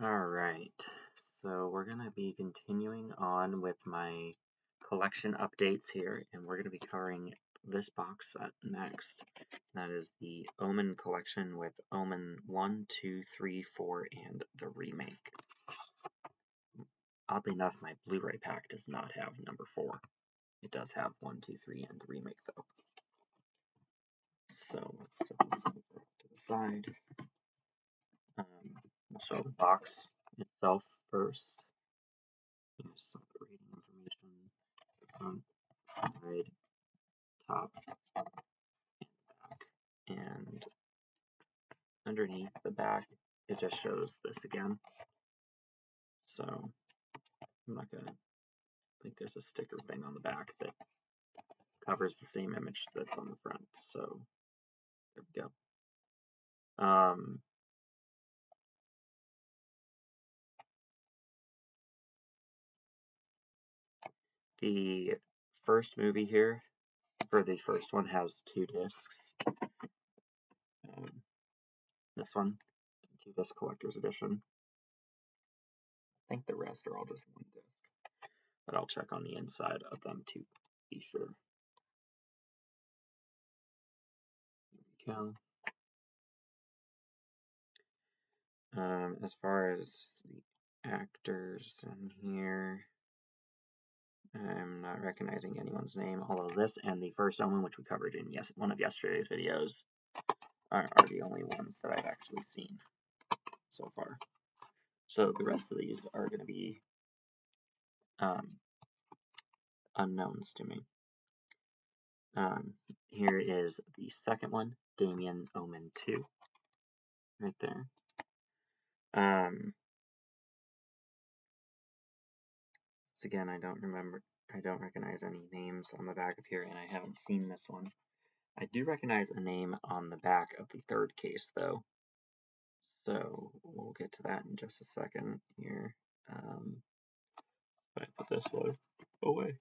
Alright, so we're going to be continuing on with my collection updates here, and we're going to be covering this box set next. That is the Omen collection with Omen 1, 2, 3, 4, and the remake. Oddly enough, my Blu-ray pack does not have number 4. It does have 1, 2, 3, and the remake though. So let's set this over to the side. We'll show the box itself first. Here's some rating information, front, side, top, and back. And underneath the back, it just shows this again. So I'm not gonna, think there's a sticker thing on the back that covers the same image that's on the front. So there we go. The first movie here, for the first one, has 2 discs. This one, 2-disc collector's edition. I think the rest are all just 1 disc, but I'll check on the inside of them to be sure. There we go. As far as the actors in here, I'm not recognizing anyone's name, although this and the first Omen, which we covered in one of yesterday's videos, are the only ones that I've actually seen so far. So the rest of these are going to be unknowns to me. Here is the second one, Damien Omen 2, right there. So again, I don't recognize any names on the back of here, and I haven't seen this one. I do recognize a name on the back of the third case, though. So we'll get to that in just a second here. I put this away.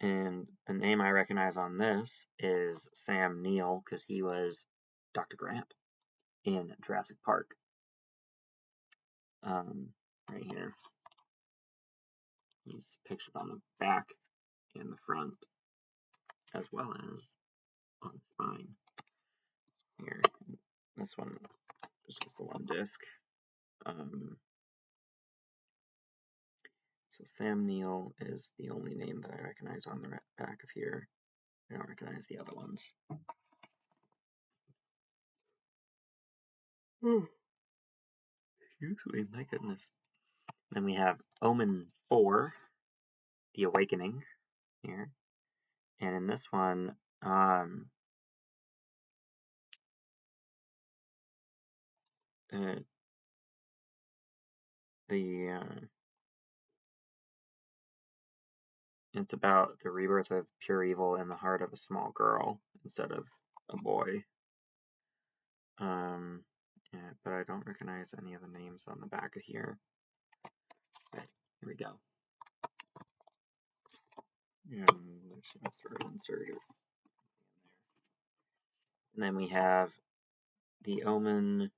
And the name I recognize on this is Sam Neill, because he was Dr. Grant in Jurassic Park. Right here. He's pictured on the back and the front, as well as on the spine. Here, this one just has the 1 disc. So Sam Neill is the only name that I recognize on the back of here. I don't recognize the other ones. Excuse me, my goodness. Then we have Omen 4, The Awakening, here. And in this one, it's about the rebirth of pure evil in the heart of a small girl instead of a boy. Yeah, but I don't recognize any of the names on the back of here. Okay, here we go. And there's some throw inserted. And then we have the Omen.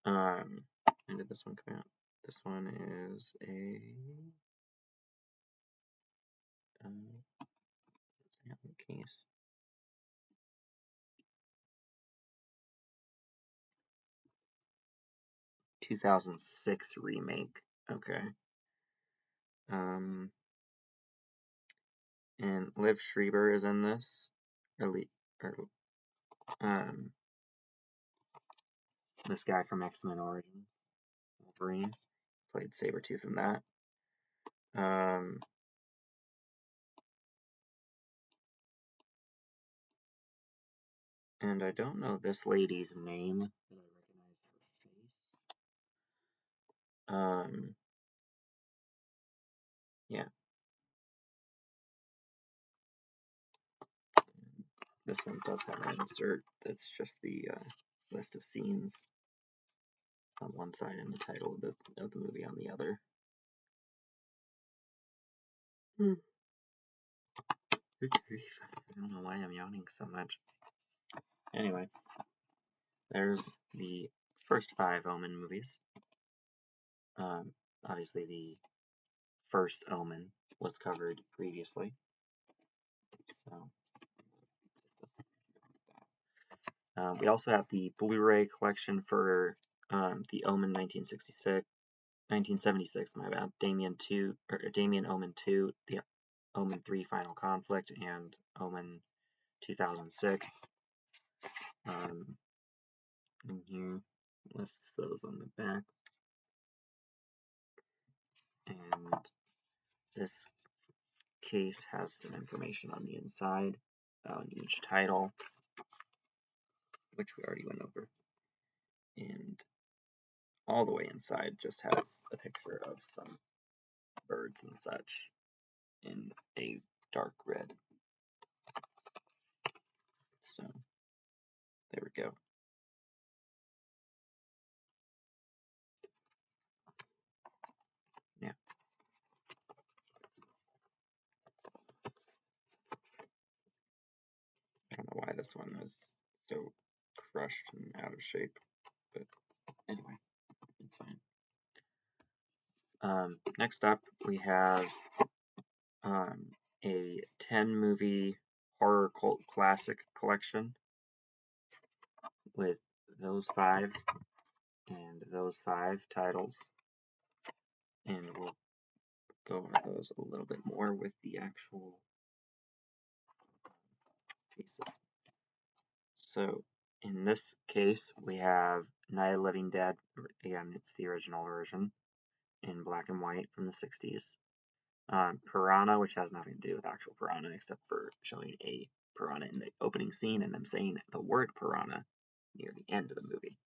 When did this one come out? This one is a case. 2006 remake. Okay. And Liv Schreiber is in this. This guy from X-Men Origins, Wolverine, played Sabretooth in that. And I don't know this lady's name, but I recognize her face. Yeah. This one does have an insert that's just the list of scenes on one side and the title of the movie on the other. I don't know why I'm yawning so much. Anyway, there's the first 5 Omen movies. Obviously, the first Omen was covered previously. So we also have the Blu-ray collection for the Omen 1976, my bad, Damien Omen 2, the Omen 3 Final Conflict, and Omen 2006. And here lists those on the back. And this case has some information on the inside on each title, which we already went over. And all the way inside just has a picture of some birds and such in a dark red. So there we go. Yeah. I don't know why this one was so crushed and out of shape, but anyway, it's fine. Next up, we have a 10-movie horror cult classic collection with those 5 and those 5 titles, and we'll go over those a little bit more with the actual cases. So in this case, we have Night of the Living Dead. Again, it's the original version in black and white from the 60s. Piranha, which has nothing to do with actual piranha except for showing a piranha in the opening scene and them saying the word piranha near the end of the movie.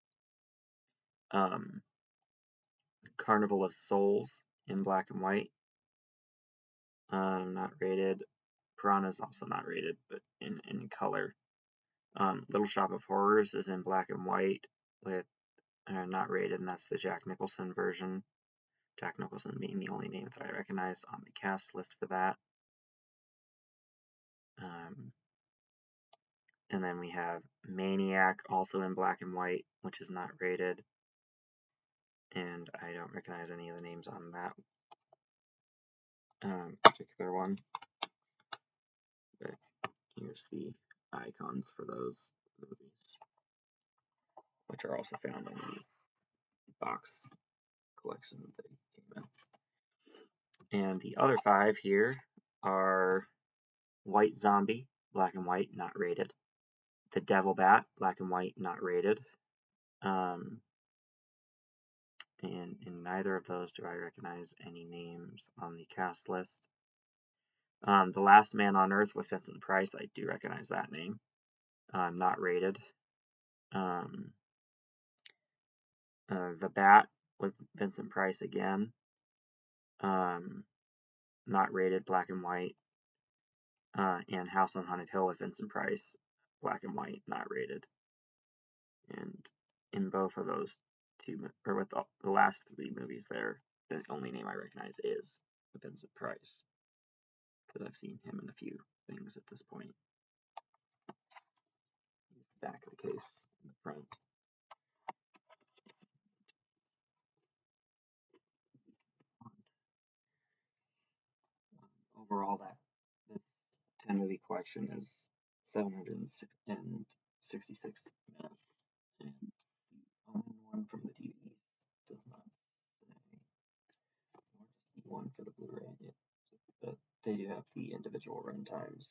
Carnival of Souls in black and white. Not rated. Piranha is also not rated, but in color. Little Shop of Horrors is in black and white with not rated, and that's the Jack Nicholson version. Jack Nicholson being the only name that I recognize on the cast list for that. And then we have Maniac, also in black and white, which is not rated. And I don't recognize any of the names on that particular one. But here's the icons for those movies, which are also found in the box collection that they came in. And the other 5 here are White Zombie, black and white, not rated. The Devil Bat, black and white, not rated. And in neither of those do I recognize any names on the cast list. The Last Man on Earth with Vincent Price, I do recognize that name. Not rated. The Bat with Vincent Price again. Not rated, black and white. And House on Haunted Hill with Vincent Price, black and white, not rated. And in both of those two, or with the last 3 movies there, the only name I recognize is Vincent Price, because I've seen him in a few things at this point. Here's the back of the case in the front. Overall, this 10-movie collection is 766 minutes, and the only one from the DVD does not say, nor does the one for the Blu-ray, but they do have the individual runtimes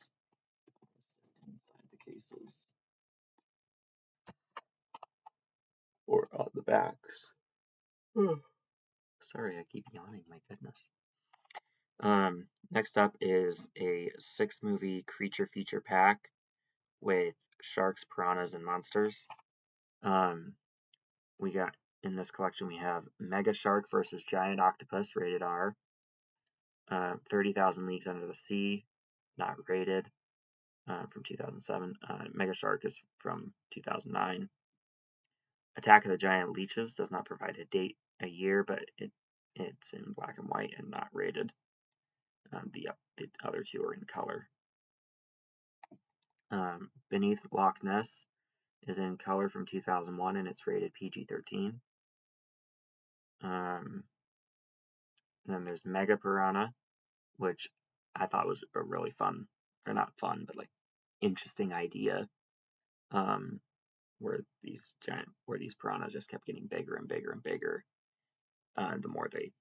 inside the cases or on the backs. Sorry, I keep yawning, my goodness. Next up is a 6-movie creature feature pack with sharks, piranhas, and monsters. We got in this collection we have Mega Shark versus Giant Octopus, rated R. 30,000 Leagues Under the Sea, not rated, from 2007. Mega Shark is from 2009. Attack of the Giant Leeches does not provide a date, a year, but it's in black and white and not rated. The other 2 are in color. Beneath Loch Ness is in color from 2001 and it's rated PG-13. Then there's Mega Piranha, which I thought was a really fun, or not fun, but like interesting idea, where these piranhas just kept getting bigger and bigger and bigger, the more the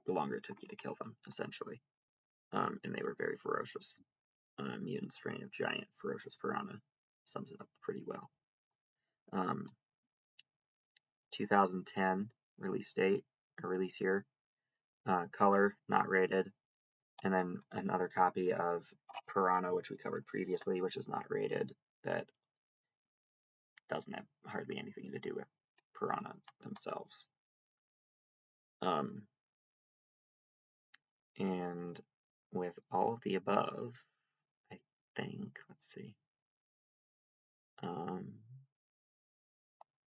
longer it took you to kill them, essentially. And they were very ferocious. Mutant strain of giant ferocious piranha sums it up pretty well. 2010 release date, or release year. Color, not rated. And then another copy of Piranha, which we covered previously, which is not rated, that doesn't have hardly anything to do with piranhas themselves. And with all of the above, I think, let's see.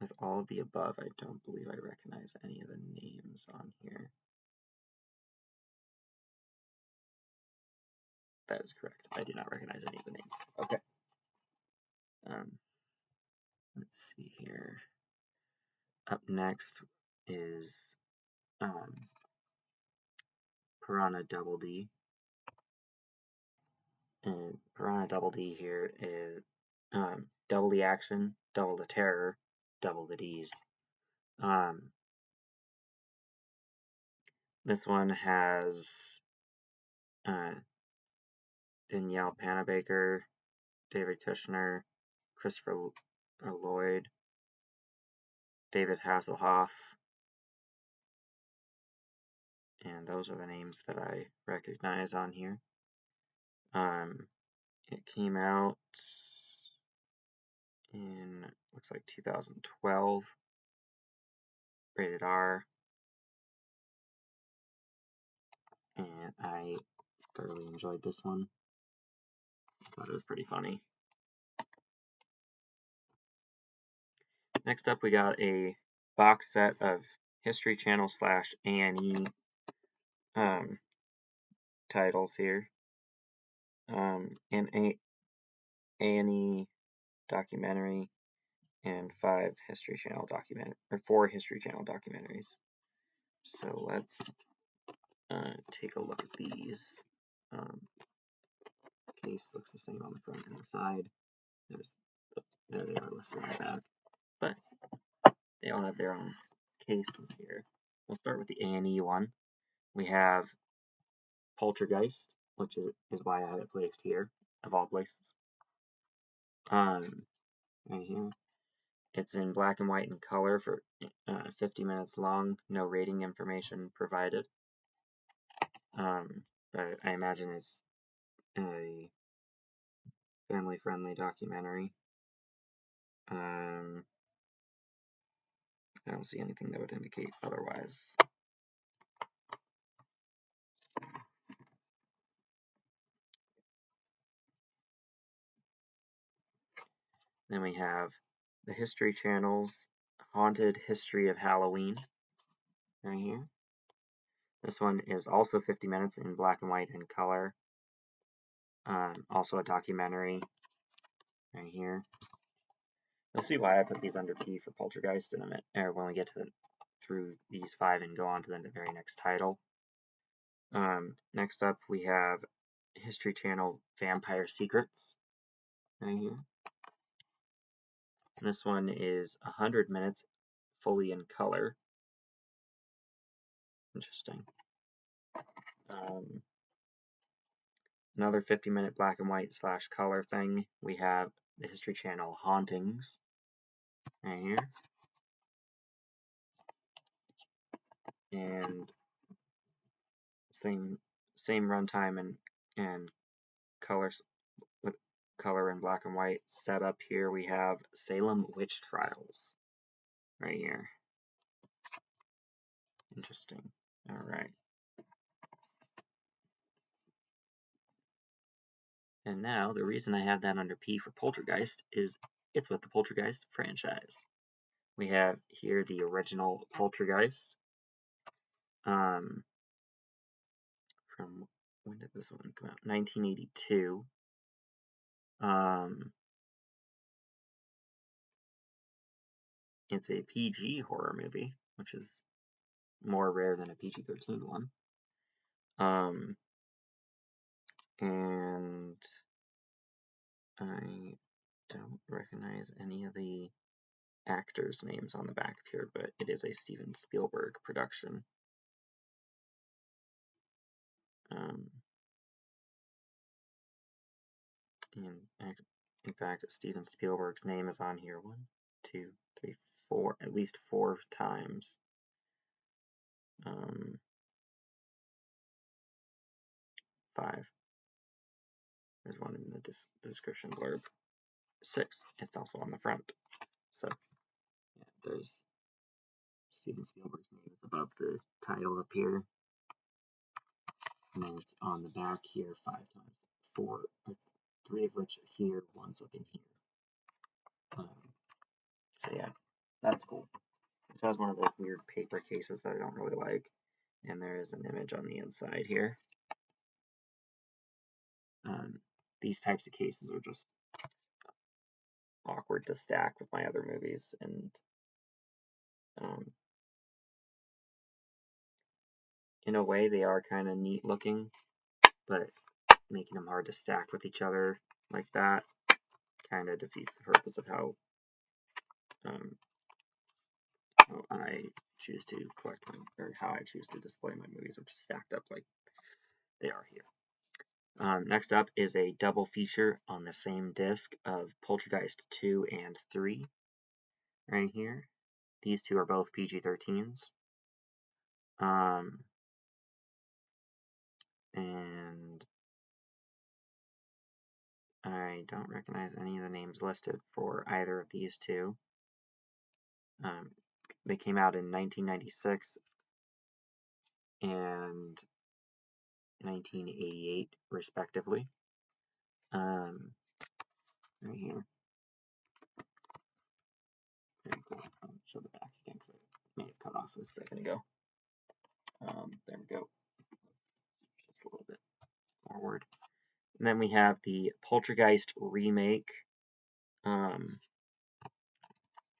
With all of the above, I don't believe I recognize any of the names on here. That is correct. I do not recognize any of the names. Okay. Let's see here. Up next is Piranha Double D. And Piranha Double D here is double the action, double the terror, double the Ds. This one has Danielle Panabaker, David Kushner, Christopher Lloyd, David Hasselhoff, and those are the names that I recognize on here. It came out in, looks like 2012, rated R, and I thoroughly enjoyed this one. I thought it was pretty funny. Next up, we got a box set of History Channel / A&E titles here. An A&E documentary and 4 History Channel documentaries. So let's take a look at these. Case looks the same on the front and the side. There they are listed on the back, but they all have their own cases here. We'll start with the A&E one. We have Poltergeist, which is why I have it placed here, of all places. Right here. It's in black and white and color for 50 minutes long. No rating information provided. But I imagine it's a family-friendly documentary. I don't see anything that would indicate otherwise. Then we have the History Channel's Haunted History of Halloween, right here. This one is also 50 minutes in black and white and color. Also a documentary, right here. You'll see why I put these under P for Poltergeist in a minute, or when we get to through these 5 and go on to the very next title. Next up, we have History Channel Vampire Secrets, right here. This one is 100 minutes, fully in color. Interesting. Another 50-minute black and white / color thing. We have the History Channel Hauntings, right here. And same runtime and colors with color and black and white setup. Here we have Salem Witch Trials, right here. Interesting. All right. And now the reason I have that under P for Poltergeist is it's with the Poltergeist franchise. We have here the original Poltergeist. From when did this one come out? 1982. it's a PG horror movie, which is more rare than a PG-13 one. And I don't recognize any of the actors' names on the back of here, but it is a Steven Spielberg production. And in fact, Steven Spielberg's name is on here 1, 2, 3, 4, at least 4 times. 5. There's one in the description blurb. 6. It's also on the front. So, yeah, there's Steven Spielberg's name is above the title up here. And then it's on the back here 5 times. 4, 3 of which are here, 1's up in here. So yeah, that's cool. This has one of those weird paper cases that I don't really like. And there is an image on the inside here. These types of cases are just awkward to stack with my other movies, and in a way they are kind of neat looking, but making them hard to stack with each other like that kind of defeats the purpose of how I choose to collect them, or how I choose to display my movies, which is stacked up like they are here. Next up is a double feature on the same disc of Poltergeist 2 and 3 right here. These two are both PG-13s. And I don't recognize any of the names listed for either of these two. They came out in 1996 and 1988, respectively. Right here. I'll show the back again because I may have cut off a second ago. There we go. Just a little bit forward. And then we have the Poltergeist remake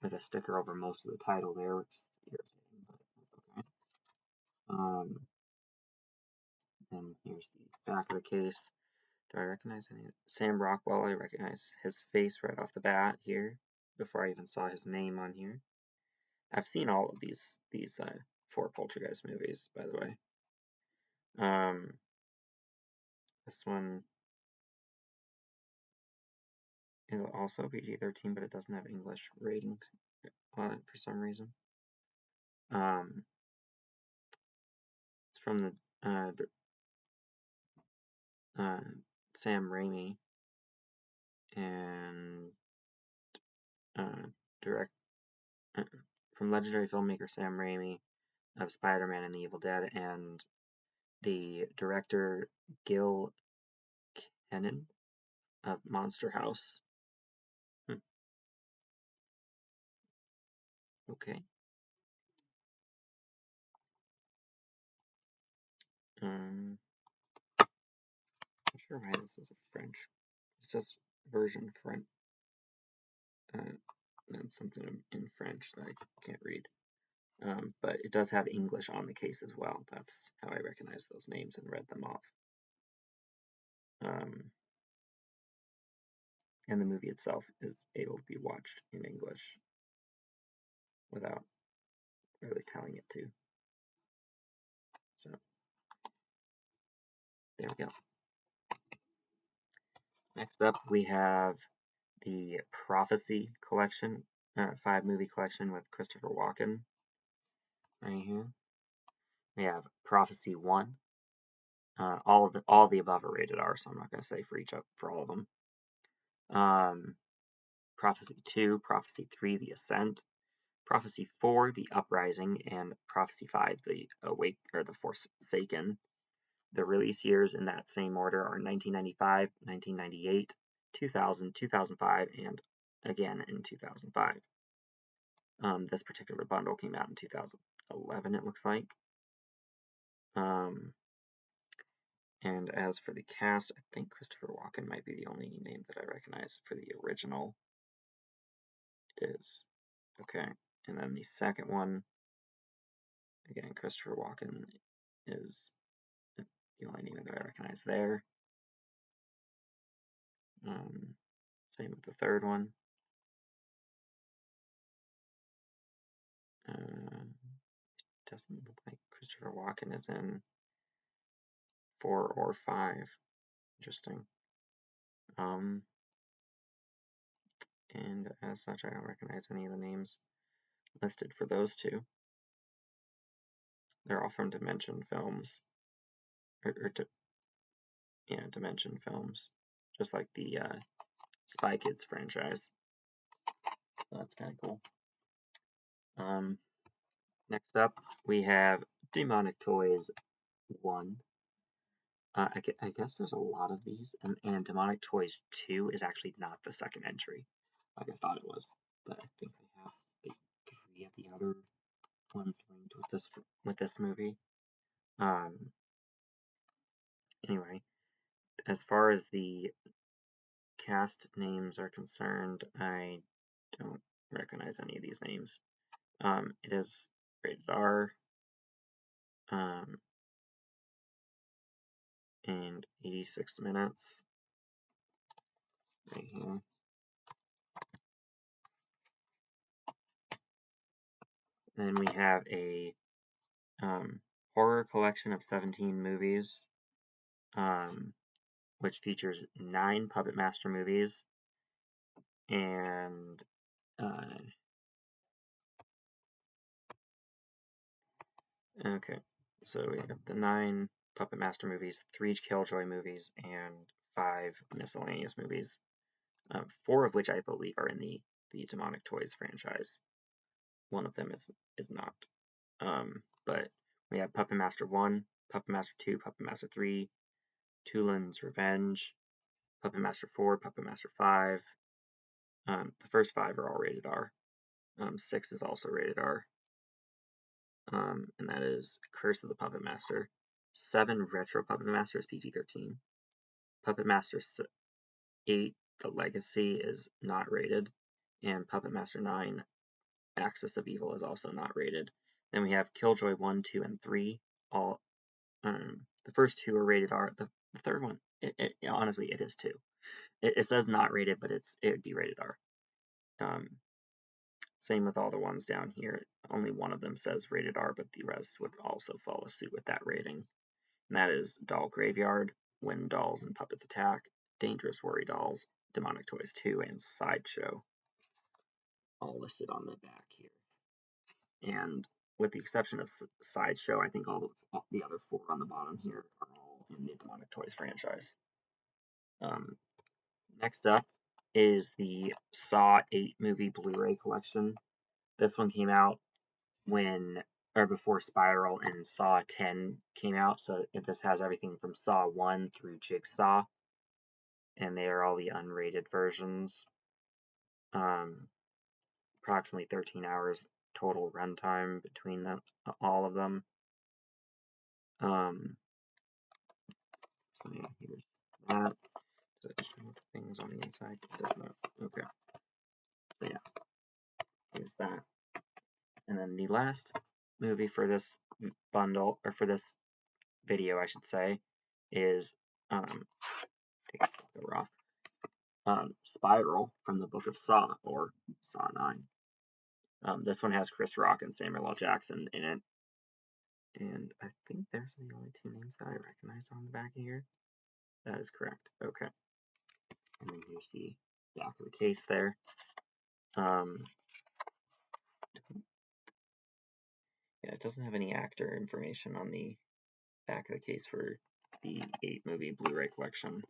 with a sticker over most of the title there, which is irritating, but that's okay. And here's the back of the case. Do I recognize any? Sam Rockwell, I recognize his face right off the bat here, before I even saw his name on here. I've seen all of these 4 Poltergeist movies, by the way. This one is also PG-13, but it doesn't have English ratings on it for some reason. It's from the Sam Raimi and from legendary filmmaker Sam Raimi of Spider-Man and the Evil Dead, and the director Gil Kenan of Monster House. Okay. Not sure why this is a French. It says version French. That's something in French that I can't read. But it does have English on the case as well. That's how I recognize those names and read them off. And the movie itself is able to be watched in English without really telling it to. So, there we go. Next up, we have the Prophecy collection, 5-movie collection with Christopher Walken. Right here, we have Prophecy 1. All of the above are rated R, so I'm not going to say for all of them. Prophecy 2, Prophecy 3, The Ascent, Prophecy 4, The Uprising, and Prophecy 5, The Forsaken. The release years in that same order are 1995, 1998, 2000, 2005, and again in 2005. This particular bundle came out in 2011, it looks like. And as for the cast, I think Christopher Walken might be the only name that I recognize for the original. It is. Okay. And then the second one, again, Christopher Walken is the only name that I recognize there. Same with the third one. Doesn't look like Christopher Walken is in 4 or 5. Interesting. And as such, I don't recognize any of the names listed for those two. They're all from Dimension Films. Dimension Films. Just like the Spy Kids franchise. So that's kind of cool. Next up, we have Demonic Toys 1. I guess there's a lot of these, and Demonic Toys 2 is actually not the second entry, like I thought it was. But I think I have like 3 of the other ones linked with this movie. Anyway, as far as the cast names are concerned, I don't recognize any of these names. It is rated R, and 86 minutes right here. Then we have a horror collection of 17 movies, which features 9 Puppet Master movies, and okay, so we have the 9 Puppet Master movies, 3 Killjoy movies, and 5 miscellaneous movies, 4 of which I believe are in the Demonic Toys franchise. One of them is not. But we have Puppet Master 1, Puppet Master 2, Puppet Master 3, Tulin's Revenge, Puppet Master 4, Puppet Master 5. The first 5 are all rated R. 6 is also rated R. And that is Curse of the Puppet Master. 7, Retro Puppet Master, is PG-13. Puppet Master 8, The Legacy, is not rated. And Puppet Master 9, Axis of Evil, is also not rated. Then we have Killjoy 1, 2, and 3. All the first 2 are rated R. The third one, honestly, it is too. It says not rated, but it would be rated R. Same with all the ones down here. Only one of them says rated R, but the rest would also follow suit with that rating. And that is Doll Graveyard, When Dolls and Puppets Attack, Dangerous Worry Dolls, Demonic Toys 2, and Sideshow. All listed on the back here. And with the exception of Sideshow, I think all the other 4 on the bottom here are all in the Demonic Toys franchise. Next up is the Saw 8 movie Blu-ray collection. This one came out before Spiral and Saw 10 came out, so this has everything from Saw 1 through Jigsaw, and they are all the unrated versions. Approximately 13 hours total runtime between them, all of them. So yeah, here's that. Does it show things on the inside? It does not. Okay. So yeah, here's that. And then the last movie for this bundle, or for this video, I should say, is take a photo off. Spiral from the Book of Saw, or Saw 9. This one has Chris Rock and Samuel L. Jackson in it. And I think there's the only 2 names that I recognize on the back of here. That is correct. Okay. And then here's the back of the case there. Yeah, it doesn't have any actor information on the back of the case for the 8 movie Blu-ray collection.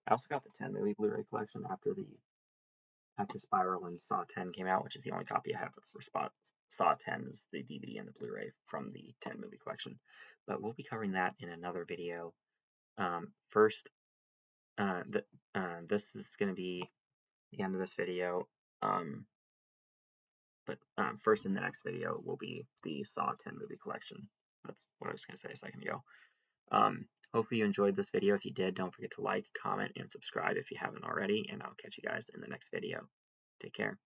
I also got the 10 movie Blu-ray collection after Spiral and Saw 10 came out, which is the only copy I have for Saw 10 is the DVD and the Blu-ray from the 10 movie collection. But we'll be covering that in another video. First, this is going to be the end of this video. But first in the next video will be the Saw 10 movie collection. That's what I was going to say a second ago. Hopefully you enjoyed this video. If you did, don't forget to like, comment, and subscribe if you haven't already, and I'll catch you guys in the next video. Take care.